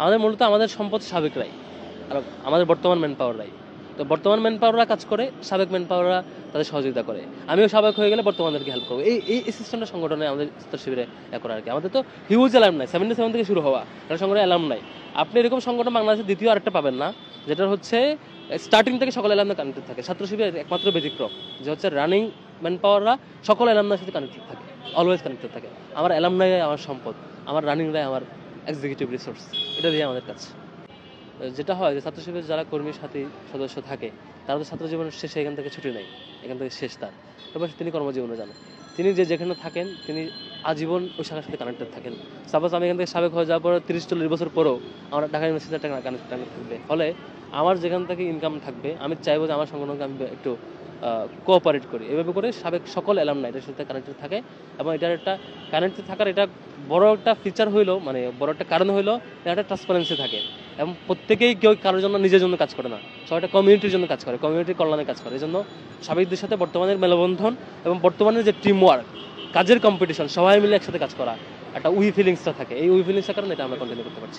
আমাদের মূলত আমাদের সম্পদ সাবেকরাই, আর আমাদের বর্তমান ম্যান পাওয়াররাই। তো বর্তমান ম্যান পাওয়াররা কাজ করে, সাবেক ম্যান পাওয়াররা তাদের সহযোগিতা করে। আমিও সাবেক হয়ে গেলে বর্তমানদেরকে হেল্প করবো। এই এই সিস্টেমটা সংগঠনে আমাদের ছাত্র শিবিরে করা আর কি। আমাদের তো হিউজ অ্যালাম নাই, 77 থেকে শুরু হওয়া একটা সংগঠনের অ্যালাম নাই। আপনি এরকম সংগঠন বাংলাদেশের দ্বিতীয় আরেকটা পাবেন না, যেটা হচ্ছে স্টার্টিং থেকে সকল অ্যালামনা কানেক্টেড থাকে। ছাত্র শিবিরের একমাত্র ব্যতিক্রম যে হচ্ছে রানিং ম্যান পাওয়াররা সকল অ্যালামনার সাথে কানেক্টেড থাকে, অলওয়েজ কানেক্টেড থাকে। আমার অ্যালামনাই আমার সম্পদ, আমার রানিংরাই আমার এক্সিকিউটিভ রিসোর্স। এটা দিয়ে আমাদের কাছে যেটা হয় যে ছাত্র শিবিরের যারা কর্মী সাথী সদস্য থাকে, তারা তো ছাত্র জীবনের শেষে এখান থেকে ছুটি নেই, এখান থেকে শেষ তার। তারপর তিনি কর্মজীবনে যান, তিনি যেখানে থাকেন তিনি আজীবন ওই শাখার সাথে কানেক্টেড থাকেন। সাপোজ আমি এখান থেকে সাবেক হয়ে যাওয়ার পর 30-40 বছর পরেও আমার ঢাকা ইউনিভার্সিটিতে একটা কানেক্ট থাকবে, ফলে আমার যেখান থেকে ইনকাম থাকবে আমি চাইবো যে আমার সংগঠনকে আমি একটু কোঅপারেট করি। এভাবে করে সাবেক সকল অ্যালামনাই এটার সাথে কানেক্টেড থাকে। এবং এটার একটা কানেক্টেড থাকার এটা বড় একটা ফিচার হইলো, মানে বড় একটা কারণ হইলো একটা ট্রান্সপারেন্সি থাকে। এবং প্রত্যেকেই কেউ কারোর জন্য নিজের জন্য কাজ করে না, সবাই একটা কমিউনিটির জন্য কাজ করে, কমিউনিটির কল্যাণে কাজ করে। এই জন্য সাবেকদের সাথে বর্তমানের মেলবন্ধন এবং বর্তমানের যে টিম ওয়ার্ক, কাজের কম্পিটিশন, সবাই মিলে একসাথে কাজ করা, একটা উই ফিলিংসটা থাকে। এই উই ফিলিংসটার কারণে এটা আমরা কন্টিনিউ করতে পারছি।